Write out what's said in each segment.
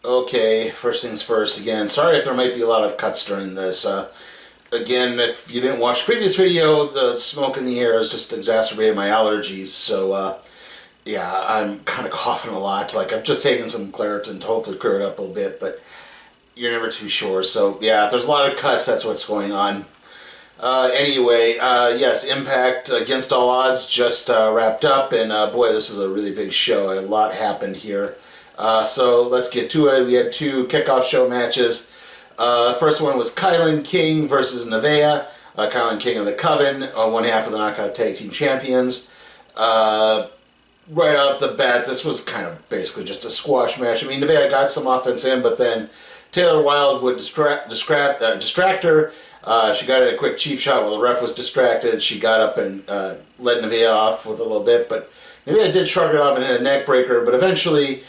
Okay, first things first again. Sorry if there might be a lot of cuts during this. Again, if you didn't watch the previous video, the smoke in the air has just exacerbated my allergies. So, yeah, I'm kind of coughing a lot. Like, I've just taken some Claritin to hopefully clear it up a little bit, but you're never too sure. So, yeah, if there's a lot of cuts, that's what's going on. Anyway, yes, Impact Against All Odds just wrapped up, and boy, this was a really big show. A lot happened here. So let's get to it. We had two kickoff show matches. First one was Kylan King versus Nevaeh. Kylan King of the Coven, one half of the Knockout Tag Team Champions. Right off the bat, this was kind of basically just a squash match. I mean, Nevaeh got some offense in, but then Taylor Wilde would distract her. She got a quick cheap shot while the ref was distracted. She got up and led Nevaeh off with a little bit, but Nevaeh did shrug it off and hit a neck breaker, but eventually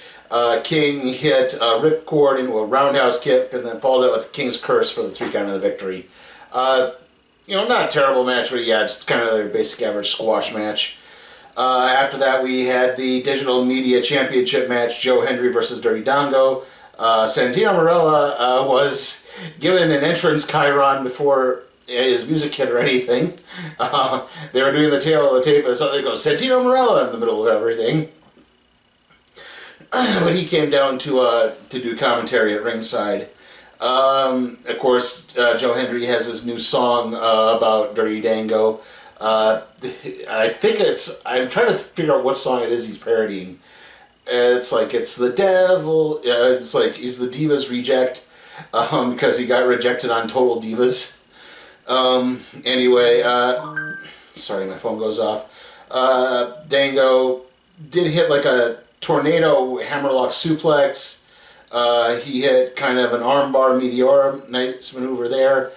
King hit a ripcord into a roundhouse kick and then followed it with King's Curse for the 3 count of the victory. You know, not a terrible match, but yeah, just kind of a basic average squash match. After that, we had the Digital Media Championship match, Joe Hendry versus Dirty Dango. Santino Marella was given an entrance chyron before his music hit or anything. They were doing the tail of the tape, and so they go, Santino Marella in the middle of everything. But he came down to do commentary at ringside. Of course, Joe Hendry has his new song about Dirty Dango. I think I'm trying to figure out what song it is he's parodying. It's like, it's the devil. It's like, he's the Divas reject, because he got rejected on Total Divas. Anyway, sorry, my phone goes off. Dango did hit like a tornado hammerlock suplex. He hit kind of an armbar meteor, nice maneuver there.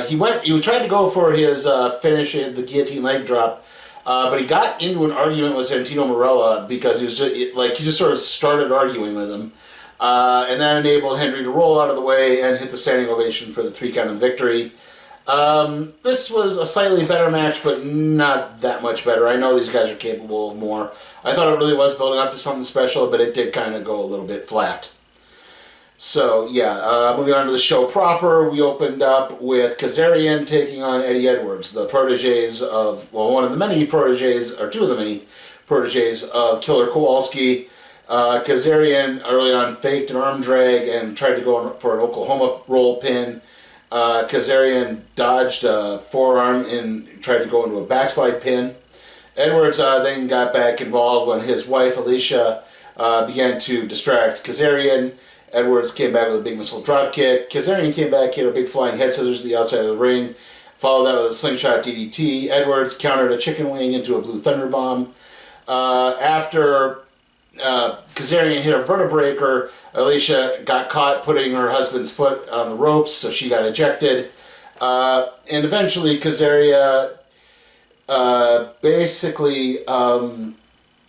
He tried to go for his finish, the guillotine leg drop, but he got into an argument with Santino Marella because he was just like, he just sort of started arguing with him, and that enabled Hendry to roll out of the way and hit the standing ovation for the 3 count of victory. This was a slightly better match, but not that much better. I know these guys are capable of more. I thought it really was building up to something special, but it did kind of go a little bit flat. So, yeah, moving on to the show proper, we opened up with Kazarian taking on Eddie Edwards, the proteges of, well, one of the many proteges, or 2 of the many proteges of Killer Kowalski. Kazarian early on faked an arm drag and tried to go for an Oklahoma roll pin. Kazarian dodged a forearm and tried to go into a backslide pin. Edwards then got back involved when his wife, Alicia, began to distract Kazarian. Edwards came back with a big missile drop kick. Kazarian came back, hit a big flying head scissors to the outside of the ring, followed that with a slingshot DDT. Edwards countered a chicken wing into a blue thunder bomb. After Kazarian hit a vertebreaker, Alicia got caught putting her husband's foot on the ropes, so she got ejected. And eventually Kazarian basically,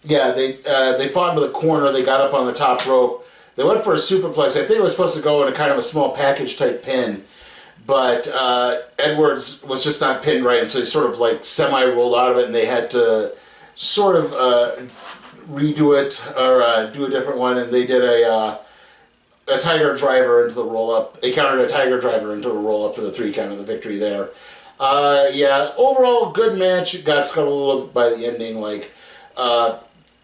yeah, they fought into the corner. They got up on the top rope. They went for a superplex. I think it was supposed to go in a kind of a small package type pin, but Edwards was just not pinned right, and so he sort of like semi-rolled out of it, and they had to sort of redo it or do a different one, and they did a Tiger Driver into the roll-up. They countered a Tiger Driver into a roll-up for the 3 count of the victory there. Yeah, overall good match. It got scuttled a little bit by the ending, like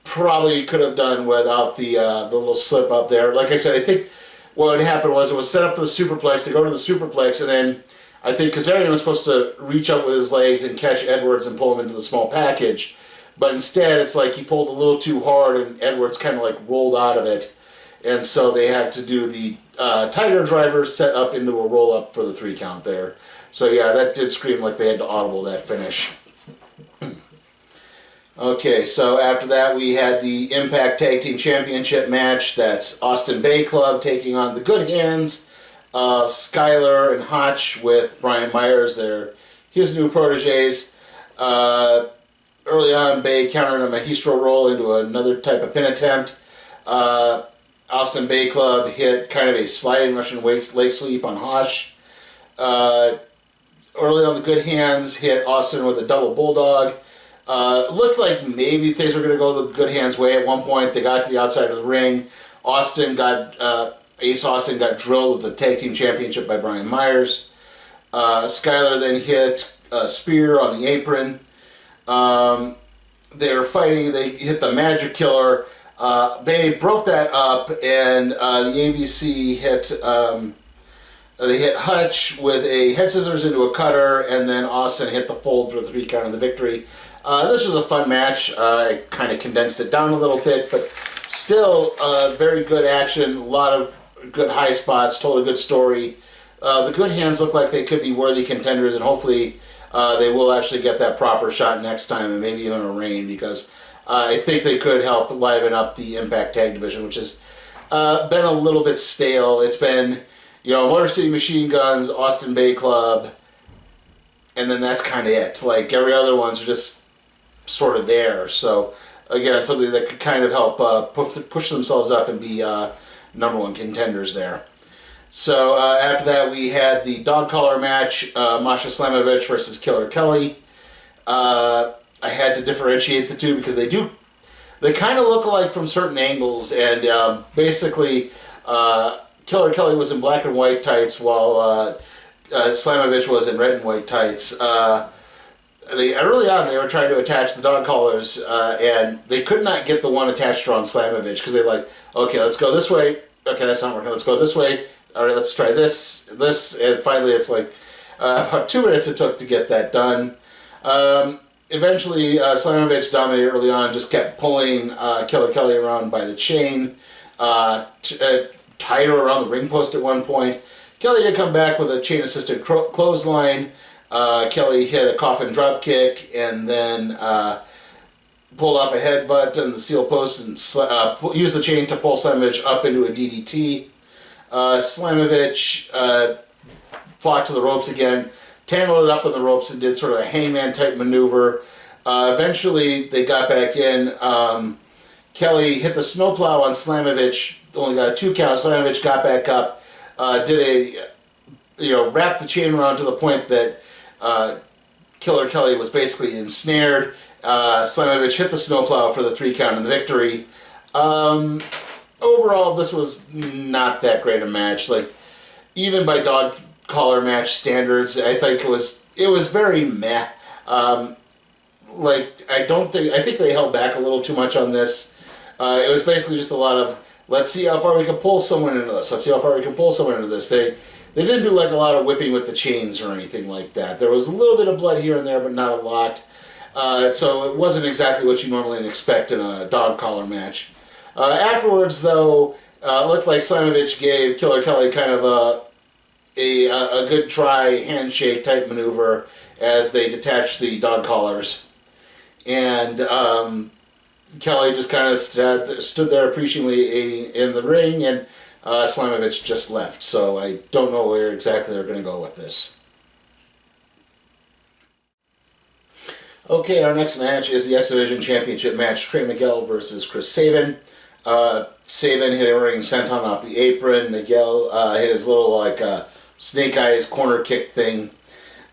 probably could have done without the little slip up there. Like I said, I think what happened was it was set up for the superplex. They go to the superplex, and then I think Kazarian was supposed to reach up with his legs and catch Edwards and pull him into the small package. But instead, it's like he pulled a little too hard, and Edwards kind of like rolled out of it. And so they had to do the Tiger Driver set up into a roll-up for the 3 count there. So yeah, that did scream like they had to audible that finish. Okay, so after that we had the Impact Tag Team Championship match. That's Austin Bay Club taking on the Good Hands of Skyler and Hotch with Brian Myers. They're his new proteges. Early on, Bay countered a Magistro roll into another type of pin attempt. Austin Bay Club hit kind of a sliding Russian leg sweep on Hotch. Early on, the Good Hands hit Austin with a double bulldog. Looked like maybe things were going to go the Good Hands' way at one point. They got to the outside of the ring. Austin got Ace Austin got drilled with the Tag Team Championship by Brian Myers. Skylar then hit a spear on the apron. They were fighting. They hit the Magic Killer. They broke that up, and the ABC hit. They hit Hutch with a head scissors into a cutter, and then Austin hit the fold for the 3 count of the victory. This was a fun match. I kind of condensed it down a little bit, but still very good action. A lot of good high spots. Told a good story. The good hands look like they could be worthy contenders, and hopefully they will actually get that proper shot next time, and maybe even a reign, because I think they could help liven up the Impact Tag Division, which has been a little bit stale. It's been, Motor City Machine Guns, Austin Bay Club, and then that's kind of it. Like, every other ones are just sort of there. So, again, something that could kind of help push themselves up and be #1 contenders there. So, after that, we had the dog collar match, Masha Slamovich versus Killer Kelly. I had to differentiate the two because they kind of look alike from certain angles, and basically, Killer Kelly was in black and white tights while Slamovich was in red and white tights. Early on, they were trying to attach the dog collars, and they could not get the one attached around Slamovich because they're like, okay, let's go this way. Okay, that's not working. Let's go this way. All right, let's try this, and finally it's like about 2 minutes it took to get that done. Eventually, Slamovich dominated early on, just kept pulling Killer Kelly around by the chain, tied her around the ring post at one point. Kelly did come back with a chain-assisted clothesline. Kelly hit a coffin drop kick and then pulled off a headbutt on the steel post and used the chain to pull Slamovich up into a DDT. Slamovich fought to the ropes again, tangled it up on the ropes and did sort of a hangman type maneuver. Eventually they got back in. Kelly hit the snowplow on Slamovich, only got a 2 count. Slamovich got back up, did wrapped the chain around to the point that Killer Kelly was basically ensnared. Slamovich hit the snowplow for the 3 count and the victory. Overall, this was not that great a match. Like, even by dog collar match standards, I think it was very meh. I think they held back a little too much on this. It was basically just a lot of, let's see how far we can pull someone into this. Let's see how far we can pull someone into this. They didn't do like a lot of whipping with the chains or anything like that. There was a little bit of blood here and there, but not a lot. So it wasn't exactly what you normally expect in a dog collar match. Afterwards, though, it looked like Slamovich gave Killer Kelly kind of a good try handshake type maneuver as they detached the dog collars. And Kelly just kind of stood there appreciatively in the ring, and Slamovich just left. So I don't know where exactly they're going to go with this. Okay, our next match is the X Division Championship match, Trey Miguel versus Chris Sabin. Sabin hit a ring senton off the apron. Miguel hit his little snake eyes corner kick thing.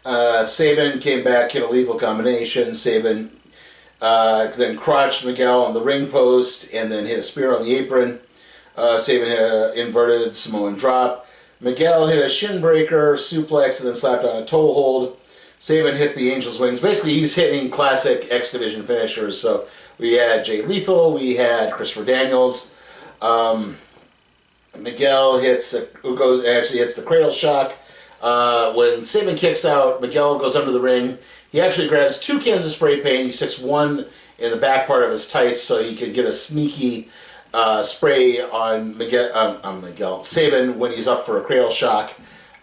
Sabin came back, hit a lethal combination. Sabin then crotched Miguel on the ring post and then hit a spear on the apron. Sabin hit an inverted Samoan drop. Miguel hit a shin breaker, suplex, and then slapped on a toe hold. Sabin hit the Angel's Wings. Basically, he's hitting classic X Division finishers. So we had Jay Lethal, we had Christopher Daniels. Miguel hits the cradle shock. When Sabin kicks out, Miguel goes under the ring. He actually grabs 2 cans of spray paint. He sticks one in the back part of his tights so he could get a sneaky spray on Sabin when he's up for a cradle shock.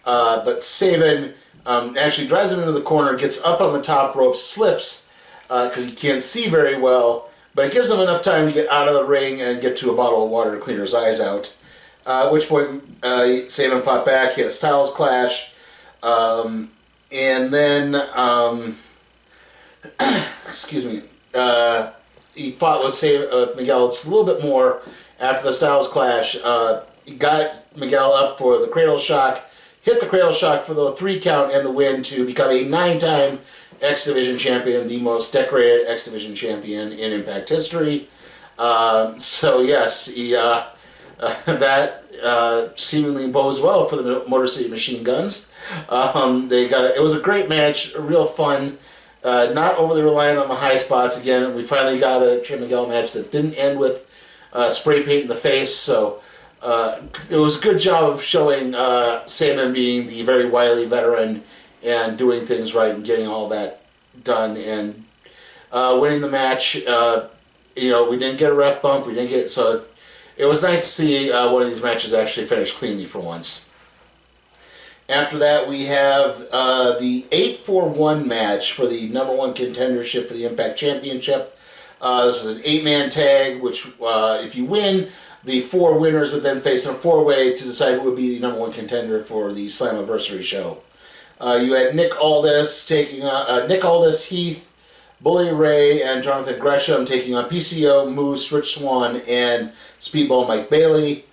But Sabin actually drives him into the corner, gets up on the top rope, slips because he can't see very well, but it gives him enough time to get out of the ring and get to a bottle of water to clean his eyes out. At which point Sabin fought back, hit a Styles Clash, and then excuse me, he fought with Miguel just a little bit more after the Styles Clash. He got Miguel up for the cradle shock, hit the cradle shock for the 3 count and the win to become a 9-time X Division champion, the most decorated X Division champion in Impact history. So yes, he that seemingly bodes well for the Motor City Machine Guns. It was a great match, real fun, not overly reliant on the high spots. Again, we finally got a Trent Miguel match that didn't end with spray paint in the face, so it was a good job of showing Saban being the very wily veteran and doing things right and getting all that done and winning the match. We didn't get a ref bump. So it was nice to see one of these matches actually finish cleanly for once. After that, we have the 8-4-1 match for the #1 contendership for the Impact Championship. This was an 8-man tag, which if you win, the 4 winners would then face in a 4-way to decide who would be the #1 contender for the Slammiversary show. You had Nick Aldis, Heath, Bully Ray, and Jonathan Gresham taking on PCO, Moose, Rich Swann, and Speedball Mike Bailey.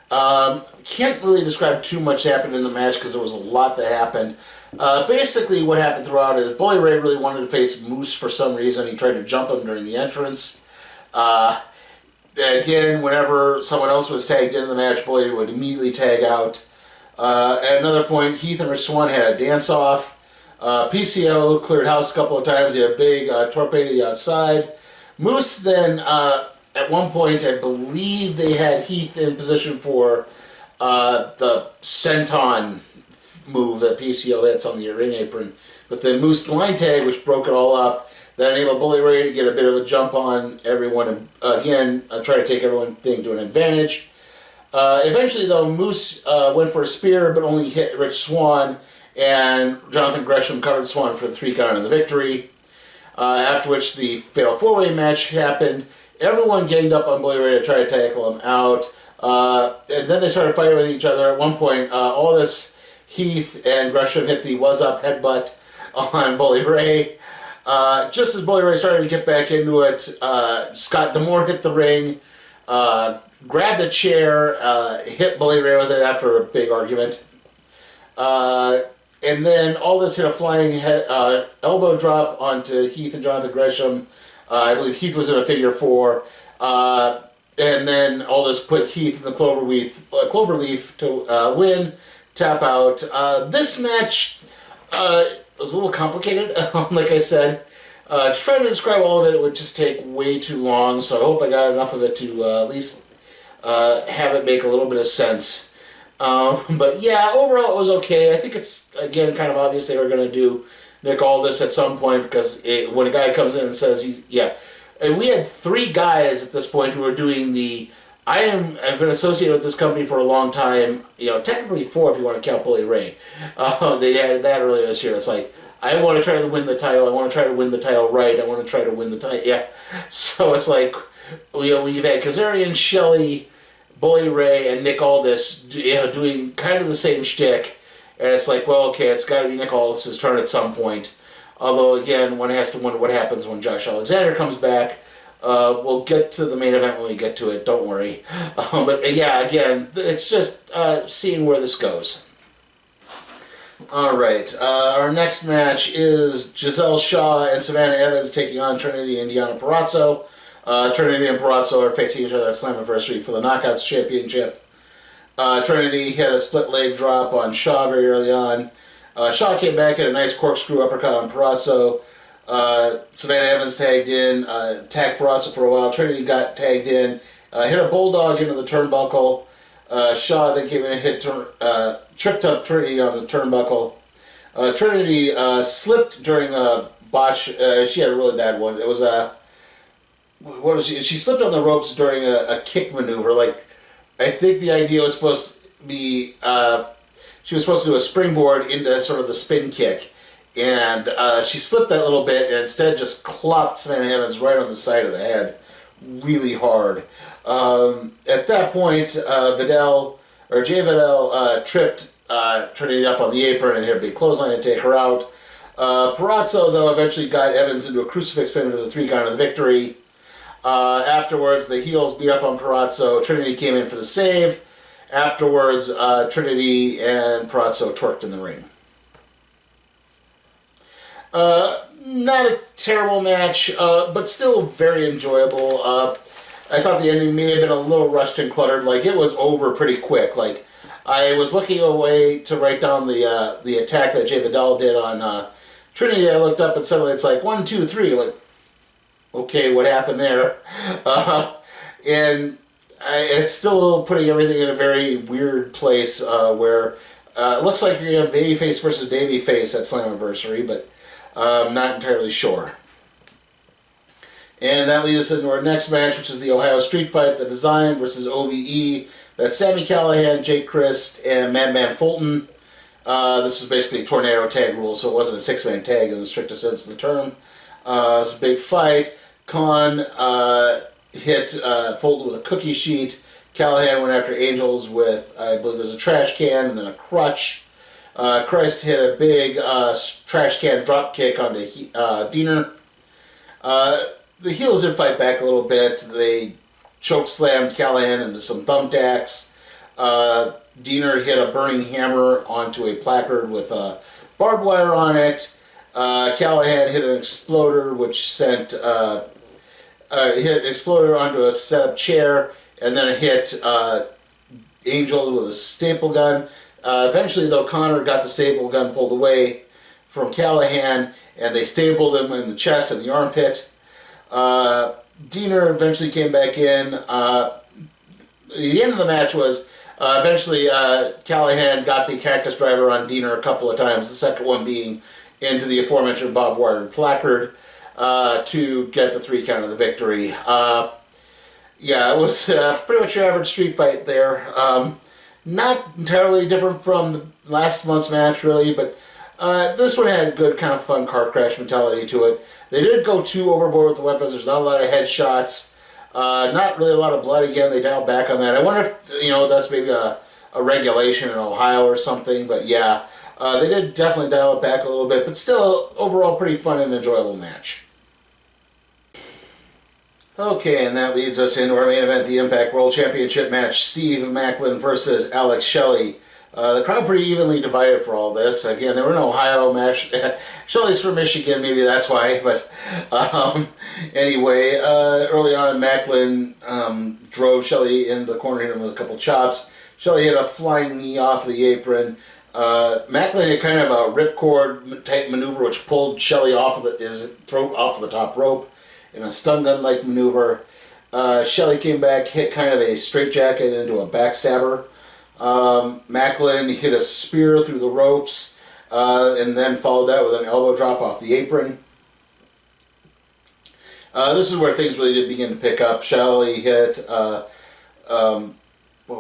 Can't really describe too much happened in the match because there was a lot that happened. Basically, what happened throughout is Bully Ray really wanted to face Moose for some reason. He tried to jump him during the entrance. Again, whenever someone else was tagged into the match, Bully would immediately tag out. At another point, Heath and Rich Swann had a dance-off. PCO cleared house a couple of times. He had a big torpedo to the outside. Moose then, at one point, I believe they had Heath in position for the senton move that PCO hits on the ring apron. But then Moose blind tag, which broke it all up. That enabled Bully Ray to get a bit of a jump on everyone and, again, try to take everything to an advantage. Eventually, though, Moose went for a spear, but only hit Rich Swann, and Jonathan Gresham covered Swann for the 3 count and the victory. After which the fatal 4-way match happened. Everyone ganged up on Bully Ray to try to tackle him out. And then they started fighting with each other. At one point, Aldis, Heath, and Gresham hit the was-up headbutt on Bully Ray. Just as Bully Ray started to get back into it, Scott D'Amore hit the ring, grabbed a chair, hit Bully Ray with it after a big argument. And then Aldis hit a flying elbow drop onto Heath and Jonathan Gresham. I believe Heath was in a figure 4. And then Aldis put Heath in the cloverleaf to win, tap out. This match was a little complicated, like I said. To try to describe all of it, it would just take way too long, so I hope I got enough of it to at least have it make a little bit of sense. But yeah, overall it was okay. I think it's, again, kind of obvious they were going to do Nick Aldis at some point, because when a guy comes in and says and we had 3 guys at this point who were doing I've been associated with this company for a long time, technically 4 if you want to count Bully Ray. They added that earlier this year. It's like, I want to try to win the title, I want to try to win the title right, I want to try to win the title, yeah. So it's like, we've had Kazarian, Shelly, Bully Ray, and Nick Aldis doing kind of the same shtick, and it's like, well, okay, it's got to be Nick Aldis' turn at some point. Although, again, one has to wonder what happens when Josh Alexander comes back. We'll get to the main event when we get to it, don't worry. But yeah, again, it's just seeing where this goes. Alright, our next match is Giselle Shaw and Savannah Evans taking on Trinity and Deonna Purrazzo. Trinity and Purrazzo are facing each other at Slammiversary for the Knockouts Championship. Trinity hit a split leg drop on Shaw very early on. Shaw came back, hit a nice corkscrew uppercut on Purrazzo. Savannah Evans tagged in, tagged Purrazzo for a while. Trinity got tagged in, hit a bulldog into the turnbuckle. Shaw then came in and hit tripped up Trinity on the turnbuckle. Trinity slipped during a botch. She had a really bad one. It was what was she? She slipped on the ropes during a kick maneuver. Like, I think the idea was supposed to be she was supposed to do a springboard into sort of the spin kick, and she slipped that little bit and instead just clopped Savannah Evans right on the side of the head, really hard. At that point, Jay Vidal tripped Trinity up on the apron and hit a big clothesline to take her out. Purrazzo, though, eventually got Evans into a crucifix pin for the 3 count of the victory. Afterwards, the heels beat up on Purrazzo. Trinity came in for the save. Afterwards, Trinity and Purrazzo twerked in the ring. Not a terrible match, but still very enjoyable. I thought the ending may have been a little rushed and cluttered. Like, it was over pretty quick. Like, I was looking away to write down the attack that Jay Vidal did on Trinity. I looked up and suddenly it's like 1, 2, 3. Like, okay, what happened there? And it's still putting everything in a very weird place where it looks like you're going to have babyface versus babyface at Slammiversary, but I'm not entirely sure. And that leads us into our next match, which is the Ohio Street Fight, the Design versus OVE. That's Sami Callihan, Jake Christ, and Madman Fulton. This was basically a tornado tag rule, so it wasn't a 6-man tag in the strictest sense of the term. It was a big fight. Khan hit Fulton with a cookie sheet. Callahan went after Angels with, I believe it was a trash can and then a crutch. Christ hit a big trash can drop kick onto Diener. The heels did fight back a little bit. They choke slammed Callahan into some thumbtacks. Diener hit a burning hammer onto a placard with barbed wire on it. Callahan hit an exploder, which sent hit exploder onto a set-up chair, and then it hit Angel with a staple gun. Eventually, though, Connor got the staple gun pulled away from Callahan, and they stapled him in the chest and the armpit. Diener eventually came back in. The end of the match was eventually Callahan got the cactus driver on Diener a couple of times, the second one being into the aforementioned barbed wire placard to get the 3 count of the victory. Yeah, it was pretty much your average street fight there. Not entirely different from the last month's match, really, but this one had a good kind of fun car crash mentality to it. They did go too overboard with the weapons. There's not a lot of headshots. Not really a lot of blood again. They dialed back on that. I wonder if, you know, that's maybe a regulation in Ohio or something, but yeah. They did definitely dial it back a little bit, but still, overall, pretty fun and enjoyable match. Okay, and that leads us into our main event, the Impact World Championship match, Steve Maclin versus Alex Shelly. The crowd pretty evenly divided for all this. Again, there were no Ohio match. Shelly's from Michigan, maybe that's why. But anyway, early on, Maclin drove Shelly into the corner, hit him with a couple chops. Shelly hit a flying knee off the apron. Maclin had kind of a ripcord type maneuver, which pulled Shelly off of his throat off of the top rope in a stun gun-like maneuver. Shelly came back, hit kind of a straitjacket into a backstabber. Maclin hit a spear through the ropes, and then followed that with an elbow drop off the apron. This is where things really did begin to pick up. Shelly hit, what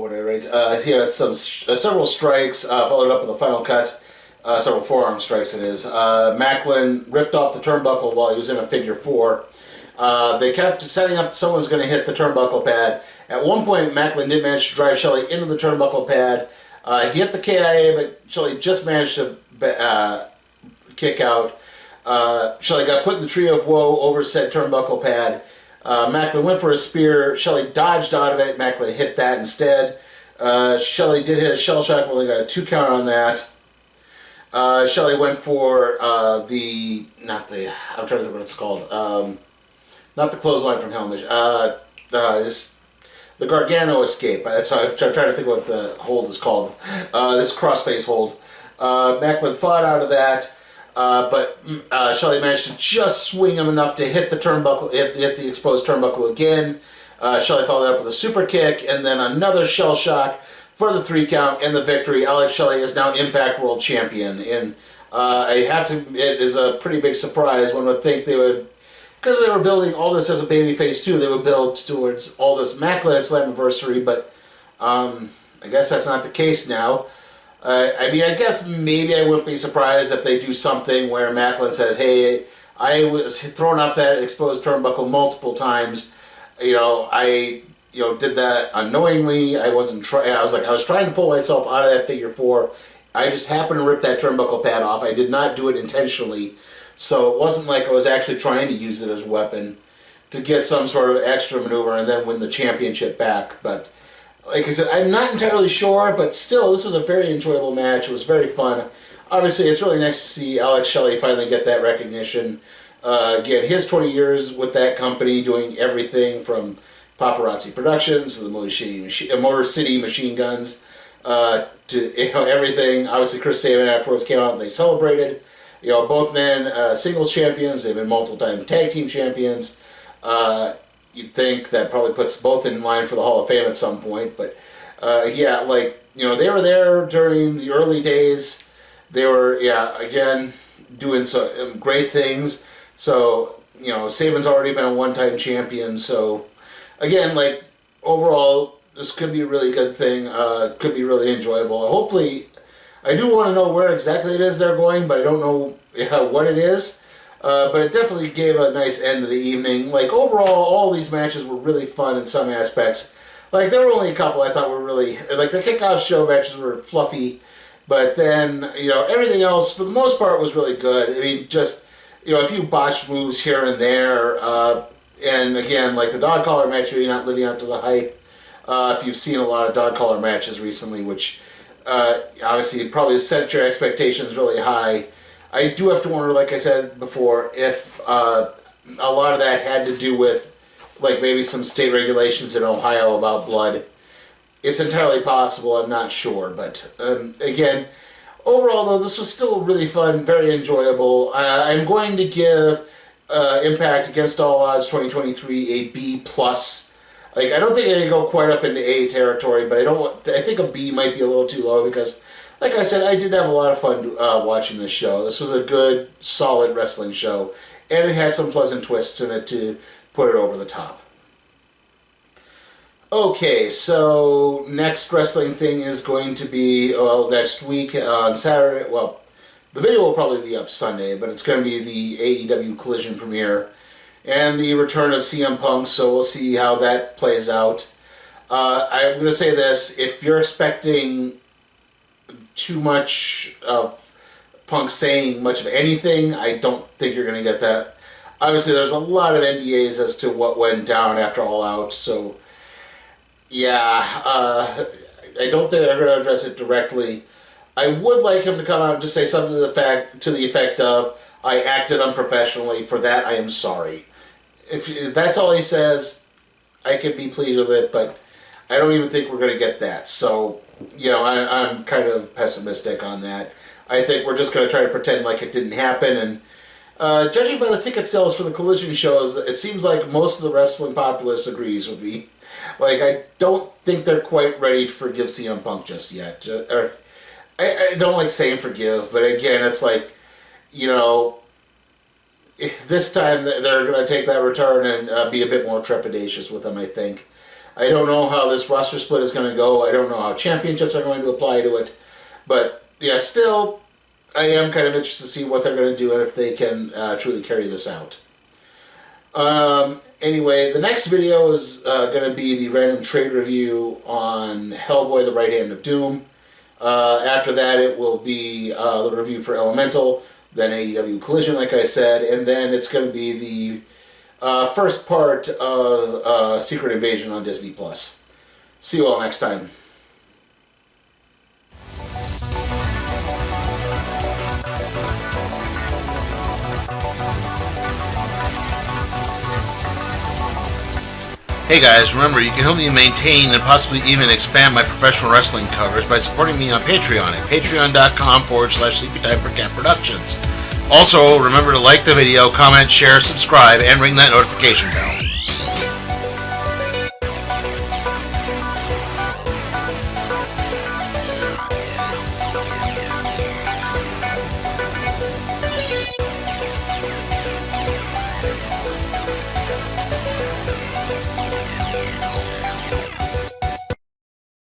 would I write? He had several strikes, followed up with a final cut, several forearm strikes it is. Maclin ripped off the turnbuckle while he was in a figure 4. They kept setting up someone was going to hit the turnbuckle pad. At one point, Maclin did manage to drive Shelly into the turnbuckle pad. He hit the KIA, but Shelly just managed to kick out. Shelly got put in the Tree of Woe over said turnbuckle pad. Maclin went for a spear. Shelly dodged out of it. Maclin hit that instead. Shelly did hit a shell shock, but only got a 2 count on that. Shelly went for I'm trying to think what it's called. Not the clothesline from Hell, the Gargano escape. That's why I'm trying to think what the hold is called. This crossface hold. Maclin fought out of that, but Shelly managed to just swing him enough to hit the turnbuckle, hit the exposed turnbuckle again. Shelly followed up with a super kick and then another shell shock for the 3 count and the victory. Alex Shelly is now Impact World Champion, and I have to admit, it is a pretty big surprise. One would think they would, because they were building Aldous as a babyface too, they would build towards Aldous Maclin at Slammiversary, but I guess that's not the case now. I mean, I guess maybe I wouldn't be surprised if they do something where Maclin says, hey, I was throwing up that exposed turnbuckle multiple times. I did that unknowingly. I was trying to pull myself out of that figure 4. I just happened to rip that turnbuckle pad off. I did not do it intentionally. So it wasn't like I was actually trying to use it as a weapon to get some sort of extra maneuver and then win the championship back. But like I said, I'm not entirely sure, but still, this was a very enjoyable match. It was very fun. Obviously, it's really nice to see Alex Shelly finally get that recognition. Again, his 20 years with that company, doing everything from Paparazzi Productions, the Motor City Machine Guns, to everything. Obviously, Chris Sabin afterwards came out and they celebrated. Both men singles champions. They've been multiple-time tag team champions. You'd think that probably puts both in line for the Hall of Fame at some point. But yeah, they were there during the early days. They were, again, doing some great things. So, Sabin's already been a one-time champion. So, again, overall, this could be a really good thing. Could be really enjoyable. Hopefully, I do want to know where exactly it is they're going, but I don't know what it is. But it definitely gave a nice end to the evening. Overall, all these matches were really fun in some aspects. There were only a couple I thought were really... the kickoff show matches were fluffy. But then, everything else, for the most part, was really good. I mean, just, a few botched moves here and there. And again, the dog collar match, maybe not living up to the hype. If you've seen a lot of dog collar matches recently, which obviously probably set your expectations really high. I do have to wonder, like I said before, if a lot of that had to do with maybe some state regulations in Ohio about blood. It's entirely possible, I'm not sure. But again, overall though, this was still really fun, very enjoyable. I'm going to give Impact Against All Odds 2023 a B+. I don't think I can go quite up into A territory, but I think a B might be a little too low because, like I said, I did have a lot of fun watching this show. This was a good, solid wrestling show, and it has some pleasant twists in it to put it over the top. Okay, so next wrestling thing is going to be, next week on Saturday. Well, the video will probably be up Sunday, but it's going to be the AEW Collision premiere and the return of CM Punk, so we'll see how that plays out. I'm going to say this, if you're expecting too much of Punk saying much of anything, I don't think you're going to get that. Obviously, there's a lot of NDAs as to what went down after All Out, so yeah, I don't think they're going to address it directly. I would like him to come out and just say something to the effect of, I acted unprofessionally, for that I am sorry. If that's all he says, I could be pleased with it, but I don't even think we're going to get that. So, I'm kind of pessimistic on that. I think we're just going to try to pretend like it didn't happen, and judging by the ticket sales for the Collision shows, it seems like most of the wrestling populace agrees with me. I don't think they're quite ready to forgive CM Punk just yet. I don't like saying forgive, but again, it's this time they're going to take that return and be a bit more trepidatious with him, I think. I don't know how this roster split is going to go. I don't know how championships are going to apply to it. But, yeah, still, I am kind of interested to see what they're going to do and if they can truly carry this out. Anyway, the next video is going to be the random trade review on Hellboy, the Right Hand of Doom. After that, it will be the review for Elemental, then AEW Collision, like I said, and then it's going to be the first part of Secret Invasion on Disney+. See you all next time. Hey guys, remember you can help me maintain and possibly even expand my professional wrestling covers by supporting me on Patreon at patreon.com/sleepytime for Cat Productions. Also, remember to like the video, comment, share, subscribe, and ring that notification bell.